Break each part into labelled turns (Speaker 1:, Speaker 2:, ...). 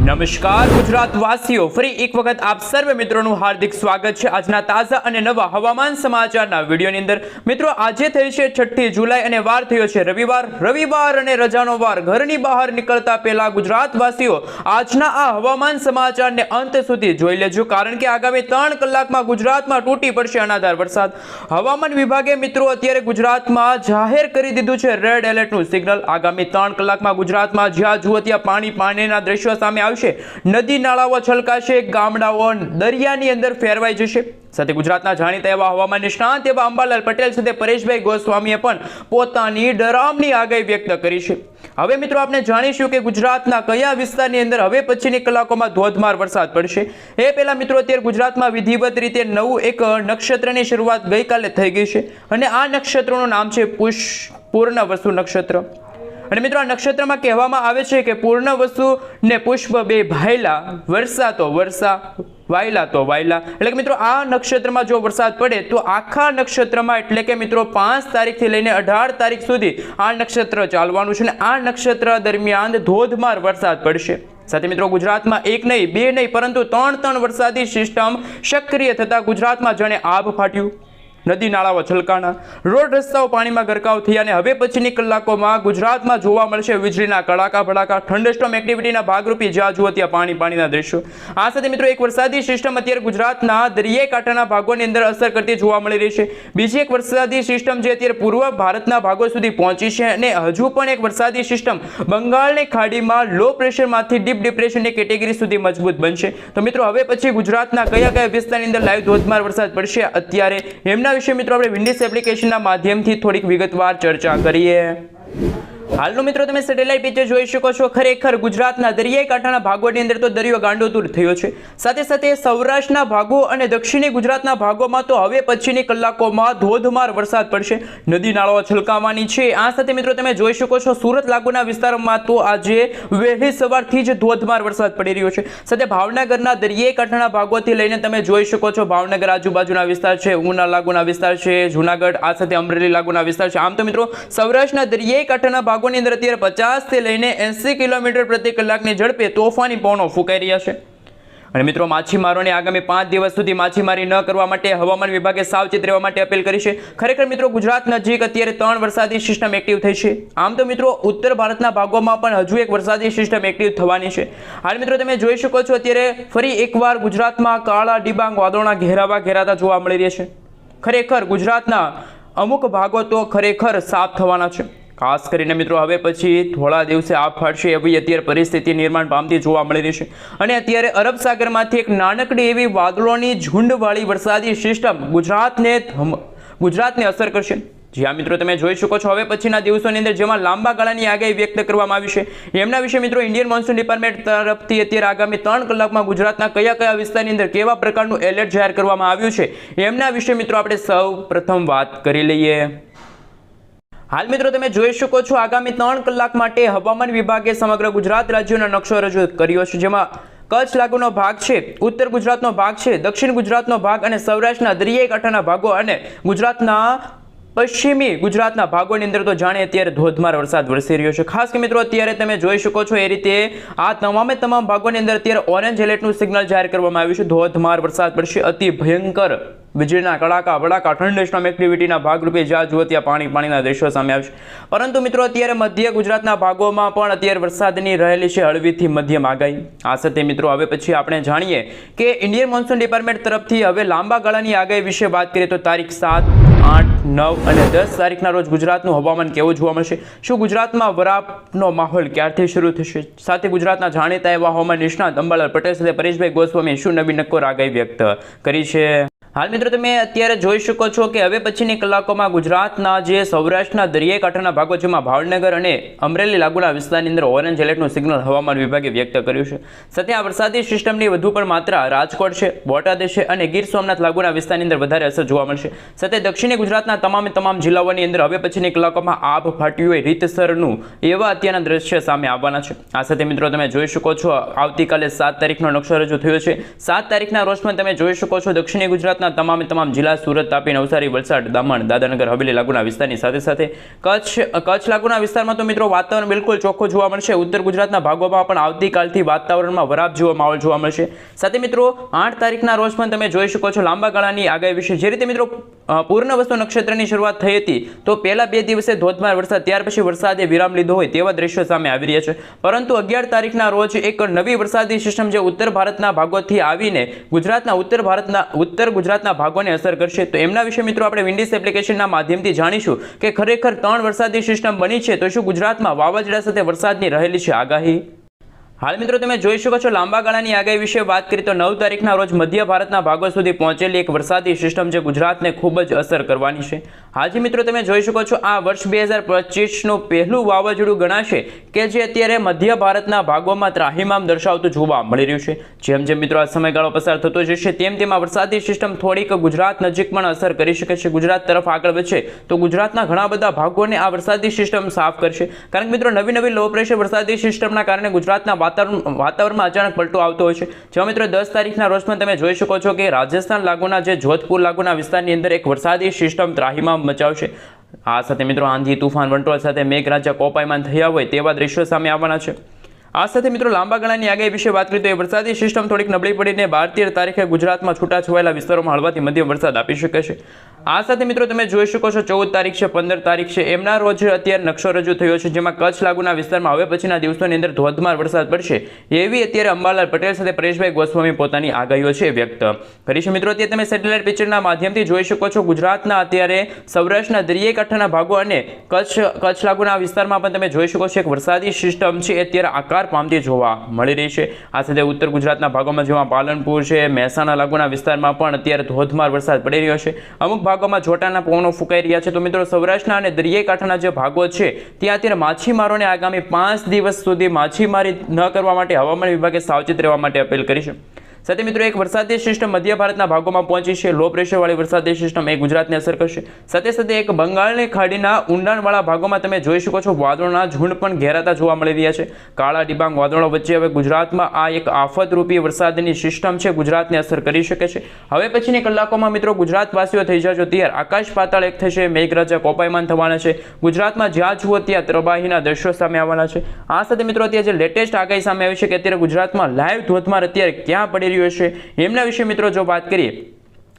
Speaker 1: નમસ્કાર ગુજરાતવાસીઓ, ફરી એક વખત આપ સર્વે મિત્રોનું હાર્દિક સ્વાગત છે આજના તાજા અને નવા હવામાન સમાચારના વિડીયોની અંદર। મિત્રો, આજે થઈ છે 6 જુલાઈ અને વાર થયો છે રવિવાર અને રજાનો વાર। ઘરની બહાર નીકળતા પહેલા ગુજરાતવાસીઓ આજના આ હવામાન સમાચારને અંત સુધી જોઈ લેજો, કારણ કે આગામી 3 કલાકમાં ગુજરાતમાં તૂટી પડશે અનાધાર વરસાદ। હવામાન વિભાગે મિત્રો અત્યારે ગુજરાતમાં જાહેર કરી દીધું છે રેડ એલર્ટનું સિગ્નલ। આગામી 3 કલાકમાં ગુજરાતમાં જ્યાં જુઓ ત્યાં પાણીના દ્રશ્યો સામે આવશે। નદી નાળાઓ છલકાશે, ગામડાઓ દરિયાની અંદર ફેરવાઈ જશે। સાથે ગુજરાતના જાણીતા એવા હવામાન નિષ્ણાંત એવા અંબાલાલ પટેલ સાથે પરેશભાઈ ગોસ્વામીએ પણ પોતાની ડરામણી આગાહી વ્યક્ત કરી છે। હવે મિત્રો આપણે જાણીશું કે ગુજરાતના કયા વિસ્તારની અંદર હવે પછીની કલાકોમાં ધોધમાર વરસાદ પડશે। એ પહેલા મિત્રો અત્યારે ગુજરાતમાં વિધિવત રીતે નવું એક નક્ષત્રની શરૂઆત ગઈકાલે થઈ ગઈ છે અને આ નક્ષત્રનું નામ છે પૂર્ણવસુ નક્ષત્ર। અને મિત્રો આ નક્ષત્રમાં કહેવામાં આવે છે કે પૂર્ણવસુ ને પુષ્પ બે ભાયલા, વર્ષા તો વર્ષા, વાયલા તો વાયલા। એટલે કે મિત્રો આ નક્ષત્રમાં જો વરસાદ પડે તો આખા નક્ષત્રમાં એટલે કે મિત્રો 5 તારીખથી લઈને 18 તારીખ સુધી આ નક્ષત્ર ચાલવાનું છે અને આ નક્ષત્ર દરમિયાન ધોધમાર વરસાદ પડશે। સાથે મિત્રો ગુજરાતમાં એક નહીં, બે નહીં, પરંતુ 3 વરસાદી સિસ્ટમ સક્રિય થતા ગુજરાતમાં જાણે આભ ફાટ્યું, નદી નાળાઓ છલકાણા, રોડ રસ્તાઓ પાણીમાં ગરકાવ થયા અને હવે પછીની કલાકોમાં ગુજરાતમાં જોવા મળશે વીજળીના કડાકા ભડાકા, થંડરસ્ટોર્મ એક્ટિવિટીના ભાગરૂપે જ્યાં જુઓ ત્યાં પાણીના દ્રશ્યો। આ સાથે મિત્રો એક વરસાદી સિસ્ટમ અત્યારે ગુજરાતના દરિયાઈ કાંઠાના ભાગોની અંદર અસર કરતી જોવા મળી રહી છે। બીજી એક વરસાદી સિસ્ટમ જે અત્યારે પૂર્વ ભારતના ભાગો સુધી પહોંચી છે અને હજુ પણ એક વરસાદી સિસ્ટમ બંગાળની ખાડીમાં લો પ્રેશરમાંથી ડીપ ડિપ્રેશનની કેટેગરી સુધી મજબૂત બનશે। તો મિત્રો હવે પછી ગુજરાતના કયા વિસ્તારની અંદર લાઈવ ધોધમાર વરસાદ પડશે અત્યારે એમના વિશે મિત્રો આપણે વિન્ડીઝ એપ્લિકેશનના માધ્યમથી થોડીક વિગતવાર ચર્ચા કરીએ। હાલનો મિત્રો તમે સેટેલાઇટ પિક્ચર જોઈ શકો છો। ખરેખર ગુજરાતના દરિયાઈ કાંઠાના ભાગોની અંદર તો દરિયો ગાંડોતુર થયો છે। સાથે સાથે સૌરાષ્ટ્રના ભાગો અને દક્ષિણી ગુજરાતના ભાગોમાં તો હવે પછીની કલાકોમાં ધોધમાર વરસાદ પડશે, નદી નાળાઓ છલકાવાની છે। આ સાથે મિત્રો તમે જોઈ શકો છો સુરત લાગુના વિસ્તારોમાં તો આજે વહેલી સવારથી જ ધોધમાર વરસાદ પડી રહ્યો છે। સાથે ભાવનગરના દરિયાઈ કાંઠાના ભાગોથી લઈને તમે જોઈ શકો છો ભાવનગર આજુબાજુના વિસ્તાર છે, ઉના લાગુના વિસ્તાર છે, જૂનાગઢ, આ સાથે અમરેલી લાગુના વિસ્તાર છે। આમ તો મિત્રો સૌરાષ્ટ્રના દરિયાઈ કાંઠાના ભાગોની અંદર અત્યારે 50 થી લઈને 80 કિલોમીટર પ્રતિ કલાકની ઝડપે તોફાની પવનો ફૂંકાઈ રહ્યા છે। અને મિત્રો માછીમારોને આગામી 5 દિવસ સુધી માછીમારી ન કરવા માટે હવામાન વિભાગે સાવચેત રહેવા માટે અપીલ કરી છે। ખરેખર મિત્રો ગુજરાત નજીક અત્યારે 3 વરસાદી સિસ્ટમ એક્ટિવ થઈ છે। આમ તો મિત્રો ઉત્તર ભારતના ભાગોમાં પણ હજુ એક વરસાદી સિસ્ટમ એક્ટિવ થવાની છે। હાલ મિત્રો તમે જોઈ શકો છો અત્યારે ફરી એકવાર ગુજરાતમાં કાળા ડિબાંગ વાદળોના ઘેરાતા જોવા મળી રહ્યા છે। ખરેખર ગુજરાતના અમુક ભાગો તો ખરેખર સાફ થવાના છે। ખાસ કરીને મિત્રો હવે પછી થોડા દિવસે આપ ફાટશે એવી અત્યારે પરિસ્થિતિ નિર્માણ પામતી જોવા મળી રહી છે અને અત્યારે અરબ સાગરમાંથી એક નાનકડી એવી વાદળોની ઝુંડવાળી વરસાદી સિસ્ટમ ગુજરાતને અસર કરશે। જ્યાં મિત્રો તમે જોઈ શકો છો હવે પછીના દિવસોની અંદર જેમાં લાંબા ગાળાની આગાહી વ્યક્ત કરવામાં આવી છે એમના વિશે મિત્રો ઇન્ડિયન મોન્સૂન ડિપાર્ટમેન્ટ તરફથી અત્યારે આગામી 3 કલાકમાં ગુજરાતના કયા વિસ્તારની અંદર કેવા પ્રકારનું એલર્ટ જાહેર કરવામાં આવ્યું છે એમના વિશે મિત્રો આપણે સૌ પ્રથમ વાત કરી લઈએ। હાલ મિત્રો તમે જોઈ શકો છો આગામી 3 કલાક માટે હવામાન વિભાગે સમગ્ર ગુજરાત રાજ્યનો નકશો રજૂ કર્યો છે, જેમાં કચ્છ લાગુનો ભાગ છે, ઉત્તર ગુજરાતનો ભાગ છે, દક્ષિણ ગુજરાતનો ભાગ અને સૌરાષ્ટ્રના દરિયાઈ કાંઠાના ભાગો અને ગુજરાતના પશ્ચિમી ગુજરાતના ભાગોની અંદર તો જાણે અત્યારે ધોધમાર વરસાદ વરસી રહ્યો છે। ખાસ કે મિત્રો અત્યારે તમે જોઈ શકો છો એ રીતે આ તમામ ભાગોની અંદર અત્યારે ઓરેન્જ એલર્ટનું સિગ્નલ જાહેર કરવામાં આવ્યું છે। ધોધમાર વરસાદ પડશે, અતિ ભયંકર વીજળીના કડાકા ભડાકા, થંડરસ્ટોર્મ એક્ટિવિટીના ભાગરૂપે જ્યાં જુઓ ત્યાં પાણીના દ્રશ્યો સામે આવશે। પરંતુ મિત્રો અત્યારે મધ્ય ગુજરાતના ભાગોમાં પણ અત્યારે વરસાદની રહેલી છે હળવીથી મધ્યમ આગાહી। આ સાથે મિત્રો હવે પછી આપણે જાણીએ કે ઇન્ડિયન મોન્સૂન ડિપાર્ટમેન્ટ તરફથી હવે લાંબા ગાળાની આગાહી વિશે વાત કરીએ તો તારીખ 7, 8, 9 અને 10 તારીખના રોજ ગુજરાતનું હવામાન કેવું જોવા મળશે, શું ગુજરાતમાં વરાપનો માહોલ ક્યારથી શરૂ થશે, સાથે ગુજરાતના જાણીતા એવા હવામાન નિષ્ણાત અંબાલાલ પટેલ સાથે પરેશભાઈ ગોસ્વામીએ શું નવી નક્કોર આગાહી વ્યક્ત કરી છે। હાલ મિત્રો તમે અત્યારે જોઈ શકો છો કે હવે પછીની કલાકોમાં ગુજરાતના જે સૌરાષ્ટ્રના દરિયાઈ કાંઠાના ભાગો જેમાં ભાવનગર અને અમરેલી લાગુના વિસ્તારની અંદર ઓરેન્જ એલર્ટનું સિગ્નલ હવામાન વિભાગે વ્યક્ત કર્યું છે। સાથે આ વરસાદી સિસ્ટમની વધુ પણ માત્રા રાજકોટ છે, બોટાદ છે અને ગીર સોમનાથ લાગુના વિસ્તારની અંદર વધારે અસર જોવા મળશે। સાથે દક્ષિણી ગુજરાતના તમામ જિલ્લાઓની અંદર હવે પછીની કલાકોમાં આભ ફાટ્યું હોય રીતસરનું એવા અત્યારના દ્રશ્ય સામે આવવાના છે। આ સાથે મિત્રો તમે જોઈ શકો છો આવતીકાલે 7 તારીખનો નકશો રજૂ થયો છે। 7 તારીખના રોજ પણ તમે જોઈ શકો છો દક્ષિણી ગુજરાતના ગુજરાતના તમામ જિલ્લા સુરત, તાપી, નવસારી, વલસાડ, દમણ, દાદરાનગર હવેલી લાગુના વિસ્તારની સાથે કચ્છ લાગુના વિસ્તારમાં તો મિત્રો વાતાવરણ બિલકુલ ચોખ્ખું જોવા મળશે. ઉત્તર ગુજરાતના ભાગોમાં પણ આવતીકાલથી વાતાવરણમાં વરાપ જેવો માહોલ જોવા મળશે. સાથે મિત્રો 8 તારીખના રોજ પણ તમે જોઈ શકો છો લાંબા ગાળાની આગાહી વિશે. જે રીતે મિત્રો પૂર્ણવસ્તુ નક્ષત્રની શરૂઆત થઈ હતી તો પહેલા 2 દિવસે ધોધમાર વરસાદ, ત્યાર પછી વરસાદે વિરામ લીધો હોય તેવા દ્રશ્યો સામે આવી રહ્યા છે. પરંતુ 11 તારીખના રોજ એક નવી વરસાદી સિસ્ટમ જે ઉત્તર ભારતના ભાગોથી આવીને ઉત્તર ગુજરાતના ભાગોને અસર કરશે. તો એમના વિશે મિત્રો આપણે વિન્ડીઝ એપ્લિકેશનના માધ્યમથી જાણીશું કે ખરેખર 3 વરસાદી સિસ્ટમ બની છે તો શું ગુજરાતમાં વાવાઝોડા સાથે વરસાદની રહેલી છે આગાહી. હાલ મિત્રો તમે જોઈ શકો છો લાંબા ગાળાની આગાહી વિશે વાત કરીએ તો 9 તારીખના રોજ મધ્ય ભારતના ભાગો સુધી પહોંચેલી એક વરસાદી સિસ્ટમ જે ગુજરાતને ખૂબ જ અસર કરવાની છે. હાજી મિત્રો તમે જોઈ શકો છો આ વર્ષ 2025નું પહેલું વાવાઝોડું ગણાશે કે જે અત્યારે મધ્ય ભારતના ભાગોમાં ત્રાહિમામ દર્શાવતું જોવા મળી રહ્યું છે. જેમ જેમ મિત્રો આ સમયગાળો પસાર થતો જશે તેમ આ વરસાદી સિસ્ટમ થોડીક ગુજરાત નજીક પણ અસર કરી શકે છે. ગુજરાત તરફ આગળ વધશે તો ગુજરાતના ઘણા બધા ભાગોને આ વરસાદી સિસ્ટમ સાફ કરશે. કારણ કે મિત્રો નવી લો પ્રેશર વરસાદી સિસ્ટમના કારણે ગુજરાતના વાતાવરણમાં અચાનક પલટો આવતો હોય છે. જેમાં મિત્રો 10 તારીખના રોજ પણ તમે જોઈ શકો છો કે રાજસ્થાન લાગુના જે જોધપુર લાગુના વિસ્તારની અંદર એક વરસાદી સિસ્ટમ ત્રાહિમામ મચાવશે. આ સાથે મિત્રો આંધી, તુફાન, વંટોળ સાથે મેઘરાજા કોપાયમાન થયા હોય તેવા દ્રશ્યો સામે આવવાના છે. આ સાથે મિત્રો લાંબા ગાળાની આગાહી વિશે વાત કરીએ તો એ વરસાદી સિસ્ટમ થોડીક નબળી પડીને 12-13 તારીખે ગુજરાતમાં છૂટાછવાયેલા વિસ્તારોમાં હળવાથી મધ્યમ વરસાદ આપી શકે છે. આ સાથે મિત્રો તમે જોઈ શકો છો 14 તારીખ છે, 15 તારીખ છે, એમના રોજ અત્યારે નકશો રજૂ થયો છે જેમાં કચ્છ લાગુના વિસ્તારમાં હવે પછીના દિવસોની અંદર ધોધમાર વરસાદ પડશે એવી અત્યારે અંબાલાલ પટેલ સાથે પરેશભાઈ ગોસ્વામી પોતાની આગાહીઓ છે વ્યક્ત કરી છે. મિત્રો અત્યારે તમે સેટેલાઇટ પિક્ચરના માધ્યમથી જોઈ શકો છો ગુજરાતના અત્યારે સૌરાષ્ટ્રના દરિયાકાંઠાના ભાગો અને કચ્છ લાગુના વિસ્તારમાં પણ તમે જોઈ શકો છો એક વરસાદી સિસ્ટમ છે અત્યારે આકાર પામતી જોવા મળી રહી છે. આ સાથે ઉત્તર ગુજરાતના ભાગોમાં જેમાં પાલનપુર છે, મહેસાણા લાગુના વિસ્તારમાં પણ અત્યારે ધોધમાર વરસાદ પડી રહ્યો છે. અમુક ભાગોમાં જોટાના પવનો ફૂંકાઈ રહ્યા છે. તો મિત્રો સૌરાષ્ટ્રના અને દરિયાકાંઠાના જે ભાગો છે ત્યાં અત્યારે માછીમારોને આગામી 5 દિવસ સુધી માછીમારી ન કરવા માટે હવામાન વિભાગે સાવચેત રહેવા માટે અપીલ કરી છે. સાથે મિત્રો એક વરસાદી સિસ્ટમ મધ્ય ભારતના ભાગોમાં પહોંચી છે. લો પ્રેશરવાળી વરસાદી સિસ્ટમ એ ગુજરાતને અસર કરશે. સાથે એક બંગાળની ખાડીના ઊંડાણવાળા ભાગોમાં તમે જોઈ શકો છો વાદળોના ઝુંડ પણ ઘેરાતા જોવા મળી રહ્યા છે. કાળા ડિબાંગ વાદળો વચ્ચે હવે ગુજરાતમાં આ એક આફતરૂપી વરસાદની સિસ્ટમ છે ગુજરાતને અસર કરી શકે છે. હવે પછીની કલાકોમાં મિત્રો ગુજરાતવાસીઓ થઈ જજો તૈયાર. આકાશ પાતાળ એક થશે, મેઘરાજા કોપાયમાન થવાના છે. ગુજરાતમાં જ્યાં જુઓ ત્યાં તબાહીના દ્રશ્યો સામે આવવાના છે. આ સાથે મિત્રો અત્યારે જે લેટેસ્ટ આગાહી સામે આવી છે કે અત્યારે ગુજરાતમાં લાઈવ ધોધમાર અત્યારે ક્યાં પડી રહ્યો છે એમના વિશે મિત્રો જો વાત કરીએ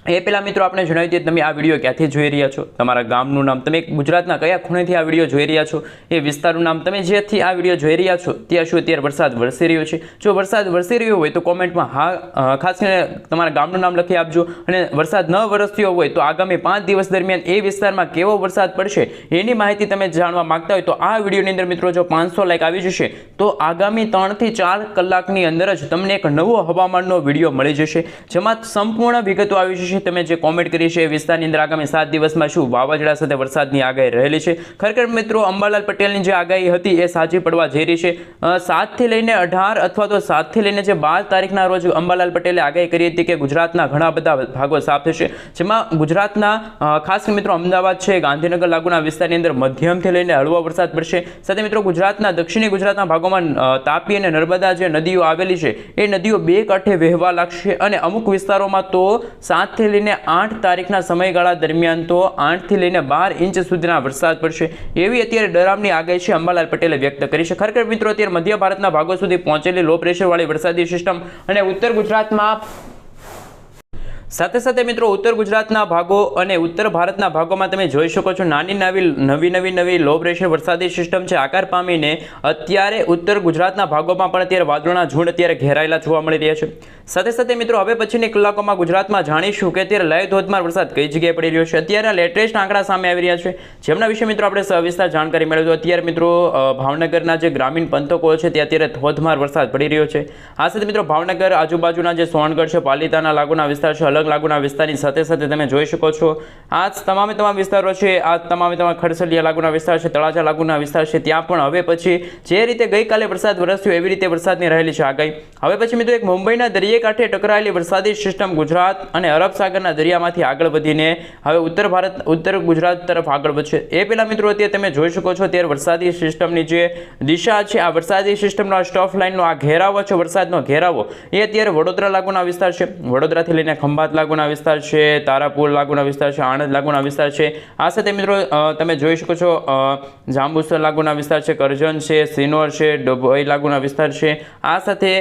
Speaker 1: એ પહેલા મિત્રો આપણે જણાવી દઈએ તમે આ વિડીયો ક્યાંથી જોઈ રહ્યા છો, તમારા ગામનું નામ, તમે ગુજરાતના કયા ખૂણેથી આ વિડીયો જોઈ રહ્યા છો, એ વિસ્તારનું નામ, તમે જેથી આ વિડીયો જોઈ રહ્યા છો ત્યાં શું અત્યારે વરસાદ વરસી રહ્યો છે. જો વરસાદ વરસી રહ્યો હોય તો કોમેન્ટમાં હા ખાસ કરીને તમારા ગામનું નામ લખી આપજો. અને વરસાદ ન વરસ્યો હોય તો આગામી 5 દિવસ દરમિયાન એ વિસ્તારમાં કેવો વરસાદ પડશે એની માહિતી તમે જાણવા માંગતા હોય તો આ વિડીયોની અંદર મિત્રો જો 500 લાઈક આવી જશે તો આગામી 3 થી 4 કલાકની અંદર જ તમને એક નવો હવામાનનો વિડીયો મળી જશે જેમાં સંપૂર્ણ વિગતો આવી જશે. તમે જે કોમેન્ટ કરી છે એ વિસ્તારની અંદર આગામી 7 દિવસમાં શું વાવાઝોડા સાથે વરસાદની આગાહી રહેલી છે. ખરેખર મિત્રો અંબાલાલ પટેલની જે આગાહી હતી એ સાચી પડવા જઈ રહી છે. 7 થી લઈને 18 અથવા તો 7 થી લઈને જે 12 તારીખના રોજ અંબાલાલ પટેલે આગાહી કરી હતી કે ગુજરાતના ઘણા બધા ભાગો સાફ થશે જેમાં ગુજરાતના ખાસ કરીને મિત્રો અમદાવાદ છે, ગાંધીનગર લાગુના વિસ્તારની અંદર મધ્યમથી લઈને હળવો વરસાદ પડશે. સાથે મિત્રો ગુજરાતના દક્ષિણી ગુજરાતના ભાગોમાં તાપી અને નર્મદા જે નદીઓ આવેલી છે એ નદીઓ બે કાંઠે વહેવા લાગશે અને અમુક વિસ્તારોમાં તો 7 થી લઈને 8 તારીખના સમયગાળા દરમિયાન તો 8 થી લઈને 12 ઇંચ સુધીના વરસાદ પડશે એવી અત્યારે ડરામની આગાહી છે અંબાલાલ પટેલે વ્યક્ત કરી છે. ખરેખર મિત્રો અત્યારે મધ્ય ભારતના ભાગો સુધી પહોંચેલી લો પ્રેશરવાળી વરસાદી સિસ્ટમ અને ઉત્તર ગુજરાતમાં સાથે મિત્રો ઉત્તર ગુજરાતના ભાગો અને ઉત્તર ભારતના ભાગોમાં તમે જોઈ શકો છો નવી લો પ્રેશર વરસાદી સિસ્ટમ છે આકાર પામીને અત્યારે ઉત્તર ગુજરાતના ભાગોમાં પણ અત્યારે વાદળોના ઝુંડ અત્યારે ઘેરાયેલા જોવા મળી રહ્યા છે. સાથે મિત્રો હવે પછીની કલાકોમાં ગુજરાતમાં જાણીશું કે અત્યારે લય ધોધમાર વરસાદ કઈ જગ્યાએ પડી રહ્યો છે. અત્યારે લેટેસ્ટ આંકડા સામે આવી રહ્યા છે જેમના વિશે મિત્રો આપણે સવિસ્તાર જાણકારી મેળવી. અત્યારે મિત્રો ભાવનગરના જે ગ્રામીણ પંથકો છે ત્યાં અત્યારે ધોધમાર વરસાદ પડી રહ્યો છે. આ સાથે મિત્રો ભાવનગર આજુબાજુના જે સોનગઢ છે, પાલિતાના લાગુના વિસ્તાર છે, અલગ લાગુના વિસ્તારની સાથે તમે જોઈ શકો છો આ તમામ વિસ્તારો છે. આ તમામ ખડસલિયા લાગુના વિસ્તાર છે, તળાજા લાગુના વિસ્તાર છે, ત્યાં પણ હવે પછી જે રીતે ગઈકાલે વરસાદ વરસ્યો એવી રીતે વરસાદની રહેલી છે આગાહી. હવે પછી મિત્રો એક મુંબઈના દરિયાકાંઠે ટકરાયેલી વરસાદી સિસ્ટમ ગુજરાત અને અરબ સાગરના દરિયામાંથી આગળ વધીને હવે ઉત્તર ગુજરાત તરફ આગળ વધશે. એ પહેલા મિત્રો અત્યારે તમે જોઈ શકો છો ત્યારે વરસાદી સિસ્ટમની જે દિશા છે, આ વરસાદી સિસ્ટમનો સ્ટફ લાઇનનો આ ઘેરાવો છે, વરસાદનો ઘેરાવો એ અત્યારે વડોદરા લાગુના વિસ્તાર છે. વડોદરાથી લઈને ખંભાત ખંભાત લાગુના વિસ્તાર છે, તારાપુર લાગુના વિસ્તાર છે, આણંદ લાગુના વિસ્તાર છે. આ સાથે મિત્રો તમે જોઈ શકો છો જાંબુસર લાગુના વિસ્તાર છે, કરજણ છે, સિનોર છે, ડભોઈ લાગુના વિસ્તાર છે. આ સાથે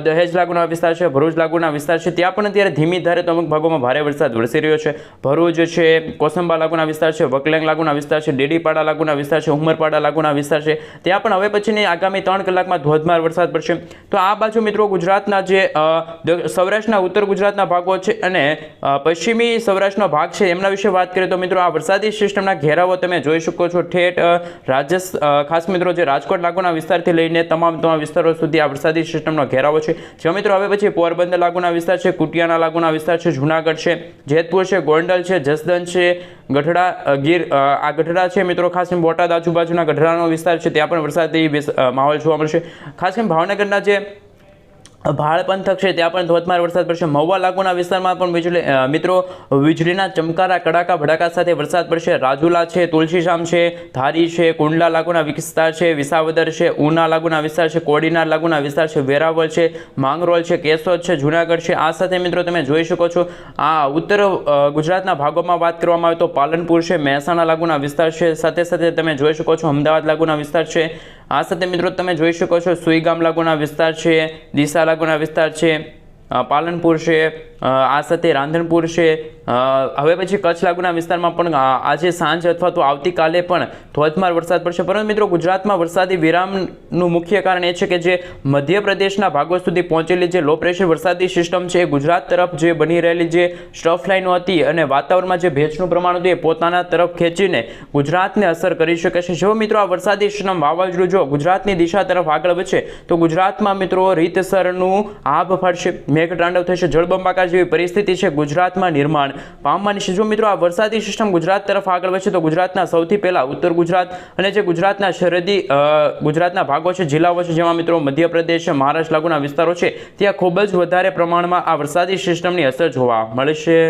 Speaker 1: દહેજ લાગુના વિસ્તાર છે, ભરૂચ લાગુના વિસ્તાર છે. ત્યાં પણ અત્યારે ધીમી ધારે તો અમુક ભાગોમાં ભારે વરસાદ વરસી રહ્યો છે. ભરૂચ છે, કોસંબા લાગુના વિસ્તાર છે, વકલેંગ લાગુના વિસ્તાર છે, ડેડીપાડા લાગુના વિસ્તાર છે, ઉમરપાડા લાગુના વિસ્તાર છે. ત્યાં પણ હવે પછીની આગામી 3 કલાકમાં ધોધમાર વરસાદ પડશે. તો આ બાજુ મિત્રો ગુજરાતના જે સૌરાષ્ટ્રના ઉત્તર ગુજરાતના ભાગો છે અને પશ્ચિમી સૌરાષ્ટ્રનો ભાગ છે એમના વિશે વાત કરીએ તો મિત્રો આ વરસાદી સિસ્ટમના ઘેરાવો તમે જોઈ શકો છો. ઠેઠ ખાસ મિત્રો જે રાજકોટ લાગુના વિસ્તારથી લઈને તમામ વિસ્તારો સુધી આ વરસાદી સિસ્ટમનો ઘેરાવો છે. જો મિત્રો હવે પછી પોરબંદર લાગુના વિસ્તાર છે, કુટિયાના લાગુના વિસ્તાર છે, જુનાગઢ છે, જેતપુર છે, ગોંડલ છે, જસદન છે, ગઢડા, ગીર, આ ગઢડા છે મિત્રો, ખાસ કરીને બોટાદ આજુબાજુના ગઢડાનો વિસ્તાર છે ત્યાં પણ વરસાદી માહોલ જોવા મળશે. ખાસ કરીને ભાવનગરના જે ભાળ પંથક છે ત્યાં પણ ધોધમાર વરસાદ પડશે. મહુવા લાગુના વિસ્તારમાં પણ મિત્રો વીજળીના ચમકારા કડાકા ભડાકા સાથે વરસાદ પડશે. રાજુલા છે, તુલસીશામ છે, ધારી છે, કુંડલા લાગુના વિસ્તાર છે, વિસાવદર છે, ઉના લાગુના વિસ્તાર છે, કોડીનાર લાગુના વિસ્તાર છે, વેરાવળ છે, માંગરોળ છે, કેશોદ છે, જુનાગઢ છે. આ સાથે મિત્રો તમે જોઈ શકો છો આ ઉત્તર ગુજરાતના ભાગોમાં વાત કરવામાં આવે તો પાલનપુર છે, મહેસાણા લાગુના વિસ્તાર છે, સાથે સાથે તમે જોઈ શકો છો અમદાવાદ લાગુના વિસ્તાર છે. આ સાથે મિત્રો તમે જોઈ શકો છો સુઈગામ લાગુના વિસ્તાર છે, ડીસા લાગુના વિસ્તાર છે, પાલનપુર છે, આ સાથે રાંધણપુર છે. હવે પછી કચ્છ લાગુના વિસ્તારમાં પણ આજે સાંજ અથવા તો આવતીકાલે પણ ધોધમાર વરસાદ પડશે. પરંતુ મિત્રો ગુજરાતમાં વરસાદી વિરામનું મુખ્ય કારણ એ છે કે જે મધ્યપ્રદેશના ભાગો સુધી પહોંચેલી જે લો પ્રેશર વરસાદી સિસ્ટમ છે એ ગુજરાત તરફ જે બની રહેલી જે સ્ટફ લાઈનો હતી અને વાતાવરણમાં જે ભેજનું પ્રમાણ હતું એ પોતાના તરફ ખેંચીને ગુજરાતને અસર કરી શકે છે. જો મિત્રો આ વરસાદી સિસ્ટમ વાવાઝોડું જો ગુજરાતની દિશા તરફ આગળ વધશે તો ગુજરાતમાં મિત્રો રીતસરનું આભ ફાટશે, મેઘતાંડવ થશે, જળબંબાકાર જેવી પરિસ્થિતિ છે ગુજરાતમાં નિર્માણ પામવાની છે. જો મિત્રો આ વરસાદી સિસ્ટમ ગુજરાત તરફ આગળ વધશે તો ગુજરાતના સૌથી પહેલા ઉત્તર ગુજરાત અને જે ગુજરાતના સરહદી ગુજરાતના ભાગો છે, જિલ્લાઓ છે, જેમાં મિત્રો મધ્યપ્રદેશ, મહારાષ્ટ્ર લાગુના વિસ્તારો છે ત્યાં ખૂબ જ વધારે પ્રમાણમાં આ વરસાદી સિસ્ટમની અસર જોવા મળશે.